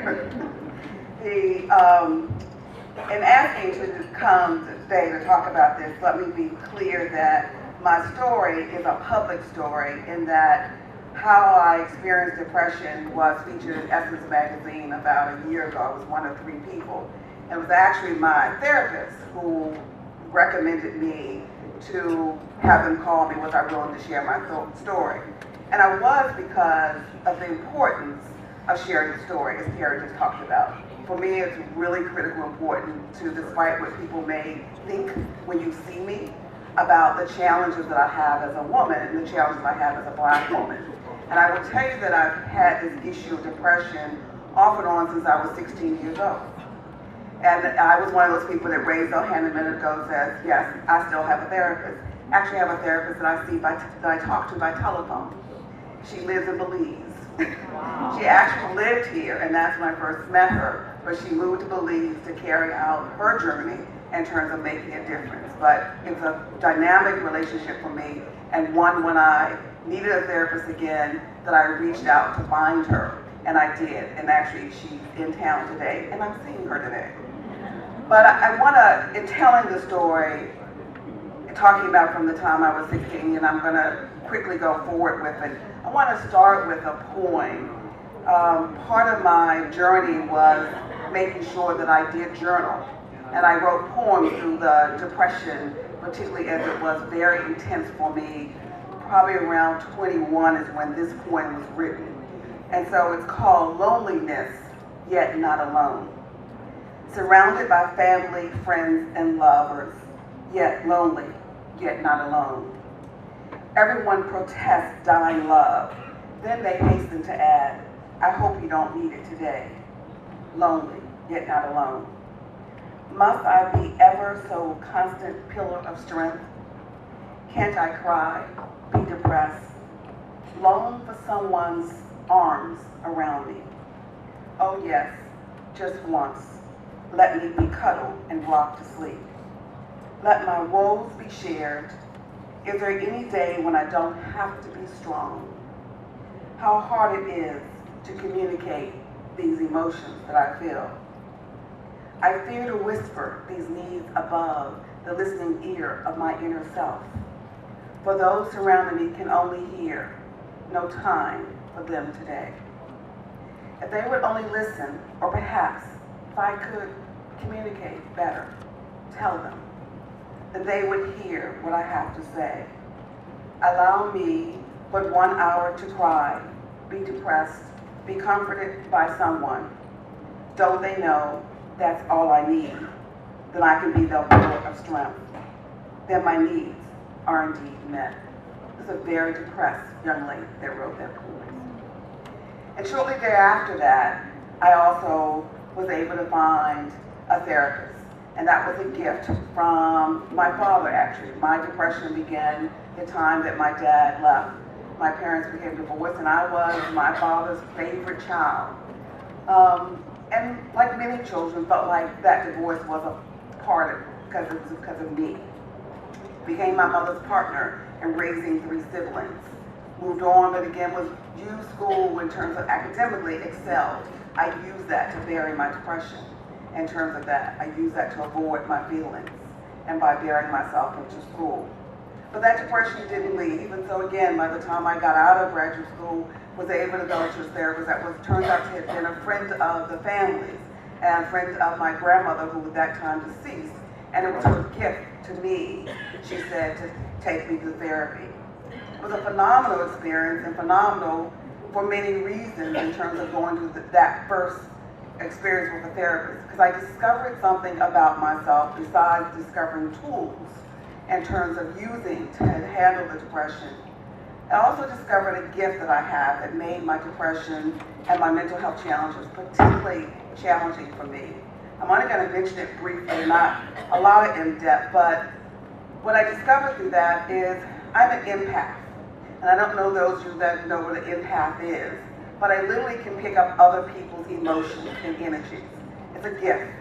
In asking to come today to talk about this, let me be clear that my story is a public story in that how I experienced depression was featured in Essence magazine about a year ago. I was one of 3 people. It was actually my therapist who recommended me to have them call me, was I willing to share my story. And I was, because of the importance of sharing the story, as Carrie just talked about. For me, it's really critical important to, despite what people may think when you see me, about the challenges that I have as a woman and the challenges I have as a Black woman. And I will tell you that I've had this issue of depression off and on since I was 16 years old. And I was one of those people that raised their hand a minute ago and says, yes, I still have a therapist. Actually, I have a therapist that I see that I talk to by telephone. She lives in Belize. Wow. She actually lived here, and that's when I first met her, but she moved to Belize to carry out her journey in terms of making a difference. But it's a dynamic relationship for me, and one when I needed a therapist again, that I reached out to find her, and I did. And actually, she's in town today, and I'm seeing her today. But I want to, in telling the story, talking about from the time I was 16, and I'm going to quickly go forward with it, I want to start with a poem. Part of my journey was making sure that I did journal. And I wrote poems through the depression, particularly as it was very intense for me. Probably around 21 is when this poem was written. And so it's called Loneliness, Yet Not Alone. Surrounded by family, friends, and lovers, yet lonely, yet not alone. Everyone protests dying love. Then they hasten to add, I hope you don't need it today. Lonely, yet not alone. Must I be ever so constant pillar of strength? Can't I cry, be depressed, long for someone's arms around me? Oh yes, just once, let me be cuddled and rocked to sleep. Let my woes be shared. Is there any day when I don't have to be strong? How hard it is to communicate these emotions that I feel. I fear to whisper these needs above the listening ear of my inner self. For those surrounding me can only hear, no time for them today. If they would only listen, or perhaps if I could communicate better, tell them, that they would hear what I have to say. Allow me but 1 hour to cry, be depressed, be comforted by someone. Don't they know that's all I need? Then I can be the pillar of strength. Then my needs are indeed met. This is a very depressed young lady that wrote that poem. And shortly thereafter that, I also was able to find a therapist. And that was a gift from my father, actually. My depression began the time that my dad left. My parents became divorced, and I was my father's favorite child. And like many children, felt like that divorce was a part of it, because it was because of me. Became my mother's partner in raising 3 siblings. Moved on, but again, was used school in terms of academically excelled. I used that to bury my depression. In terms of that, I use that to avoid my feelings and by burying myself into school. But that depression didn't leave, and so again, by the time I got out of graduate school, was able to go to a therapist that was turned out to have been a friend of the family's and a friend of my grandmother, who at that time deceased, and it was her gift to me, she said, to take me to therapy. It was a phenomenal experience, and phenomenal for many reasons in terms of going through that first experience with a therapist, because I discovered something about myself besides discovering tools in terms of using to handle the depression. I also discovered a gift that I have that made my depression and my mental health challenges particularly challenging for me. I'm only going to mention it briefly, not a lot of in-depth, but what I discovered through that is I'm an empath. And I don't know those of you that know what an empath is, but I literally can pick up other people's emotions and energies. It's a gift.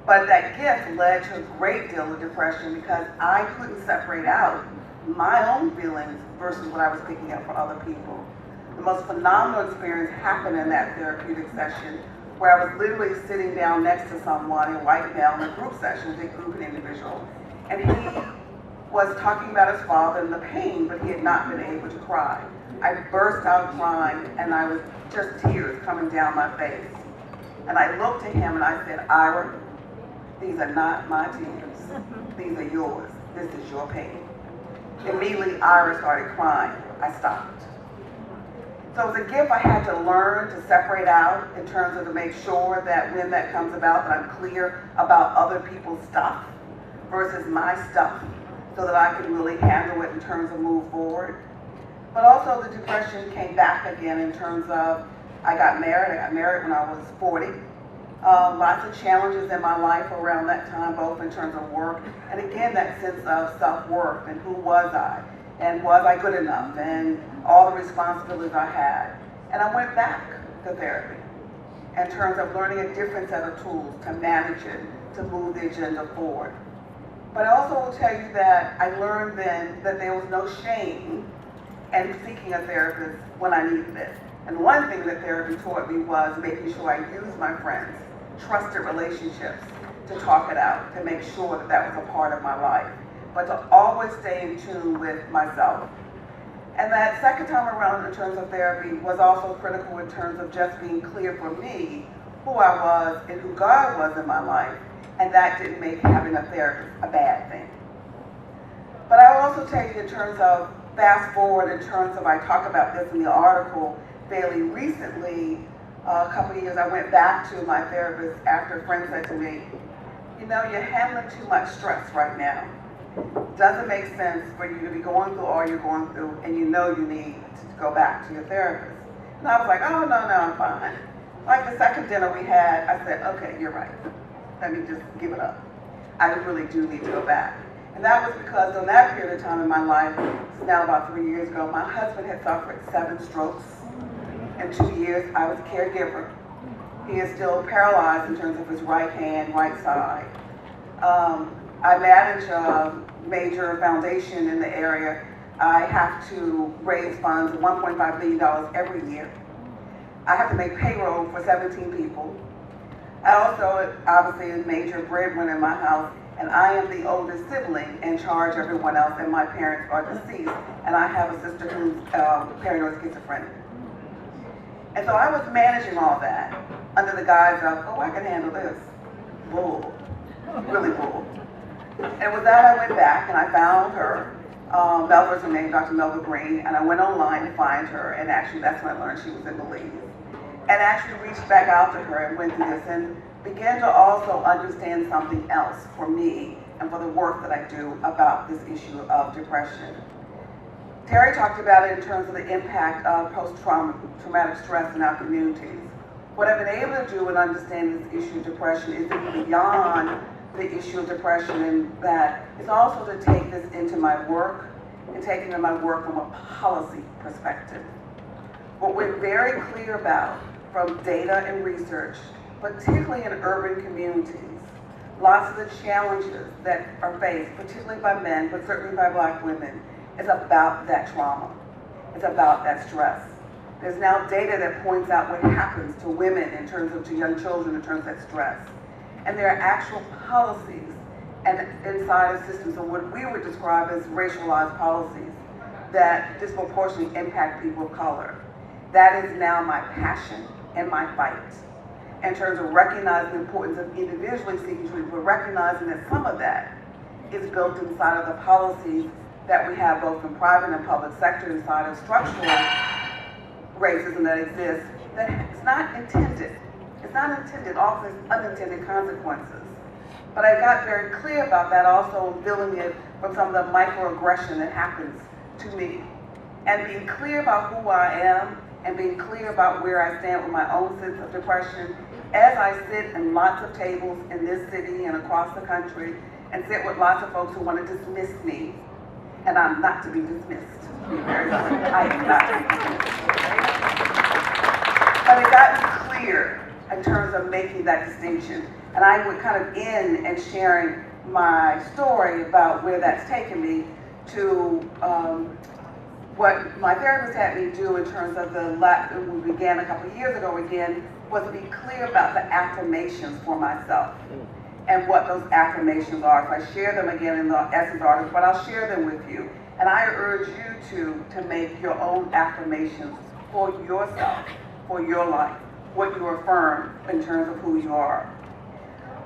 But that gift led to a great deal of depression because I couldn't separate out my own feelings versus what I was picking up for other people. The most phenomenal experience happened in that therapeutic session where I was literally sitting down next to someone, a white male, in a group session, a big group and individual, and he was talking about his father and the pain, but he had not been able to cry. I burst out crying, and I was just tears coming down my face. And I looked at him and I said, Ira, these are not my tears. These are yours. This is your pain. Immediately, Ira started crying. I stopped. So it's a gift I had to learn to separate out in terms of to make sure that when that comes about, that I'm clear about other people's stuff versus my stuff, so that I can really handle it in terms of move forward. But also the depression came back again in terms of I got married when I was 40. Lots of challenges in my life around that time, both in terms of work, and again, that sense of self-worth and who was I, and was I good enough, and all the responsibilities I had. And I went back to therapy in terms of learning a different set of tools to manage it, to move the agenda forward. But I also will tell you that I learned then that there was no shame in seeking a therapist when I needed it. And one thing that therapy taught me was making sure I used my friends, trusted relationships, to talk it out, to make sure that that was a part of my life, but to always stay in tune with myself. And that second time around in terms of therapy was also critical in terms of just being clear for me who I was and who God was in my life, and that didn't make having a therapist a bad thing. But I will also tell you in terms of fast forward, in terms of I talk about this in the article fairly recently, a couple of years I went back to my therapist after a friend said to me, you know, you're handling too much stress right now. Doesn't make sense for you to be going through all you're going through, and you know you need to go back to your therapist. And I was like, oh, no, I'm fine. Like the second dinner we had, I said, okay, you're right. Let me just give it up. I really do need to go back. And that was because in that period of time in my life, it's now about 3 years ago, my husband had suffered 7 strokes. In 2 years, I was a caregiver. He is still paralyzed in terms of his right hand, right side. I manage a major foundation in the area. I have to raise funds, $1.5 billion every year. I have to make payroll for 17 people. I also, obviously, a major breadwinner in my house, and I am the oldest sibling in charge of everyone else, and my parents are deceased, and I have a sister who's paranoid schizophrenic. And so I was managing all that under the guise of, oh, I can handle this. Bull. Really bull. And with that, I went back and I found her. Melba's her name, Dr. Melba Green, and I went online to find her, and actually that's when I learned she was in the lead. And actually reached back out to her and went through this and began to also understand something else for me and for the work that I do about this issue of depression. Terry talked about it in terms of the impact of post-traumatic stress in our communities. What I've been able to do in understanding this issue of depression is to be beyond the issue of depression, and that it's also to take this into my work and taking in my work from a policy perspective. What we're very clear about from data and research, particularly in urban communities, lots of the challenges that are faced, particularly by men, but certainly by Black women, is about that trauma. It's about that stress. There's now data that points out what happens to women in terms of, to young children in terms of that stress. And there are actual policies and inside of systems of what we would describe as racialized policies that disproportionately impact people of color. That is now my passion and my fight in terms of recognizing the importance of individually seeking treatment, but recognizing that some of that is built inside of the policies that we have both in private and public sector inside of structural racism that exists, that it's not intended. It's not intended, often unintended consequences. But I got very clear about that also in building it from some of the microaggression that happens to me. And being clear about who I am and being clear about where I stand with my own sense of depression as I sit in lots of tables in this city and across the country and sit with lots of folks who want to dismiss me. And I'm not to be dismissed. To be very clear, I am not to be dismissed. But it got me clear in terms of making that distinction. And I would kind of end and sharing my story about where that's taken me to what my therapist had me do in terms of we began a couple of years ago again was to be clear about the affirmations for myself and what those affirmations are. So I share them again in the Essence article, but I'll share them with you. And I urge you to make your own affirmations for yourself, for your life, what you affirm in terms of who you are.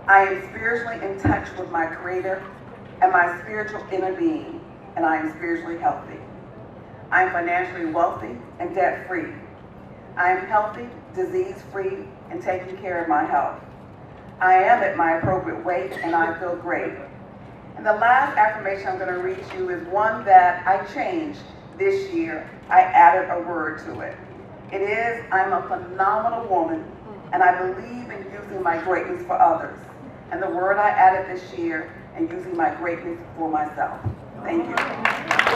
I am spiritually in touch with my Creator and my spiritual inner being, and I am spiritually healthy. I am financially wealthy and debt-free. I am healthy, disease-free, and taking care of my health. I am at my appropriate weight, and I feel great. And the last affirmation I'm going to read to you is one that I changed this year. I added a word to it. It is, I'm a phenomenal woman, and I believe in using my greatness for others. And the word I added this year, and using my greatness for myself. Thank you.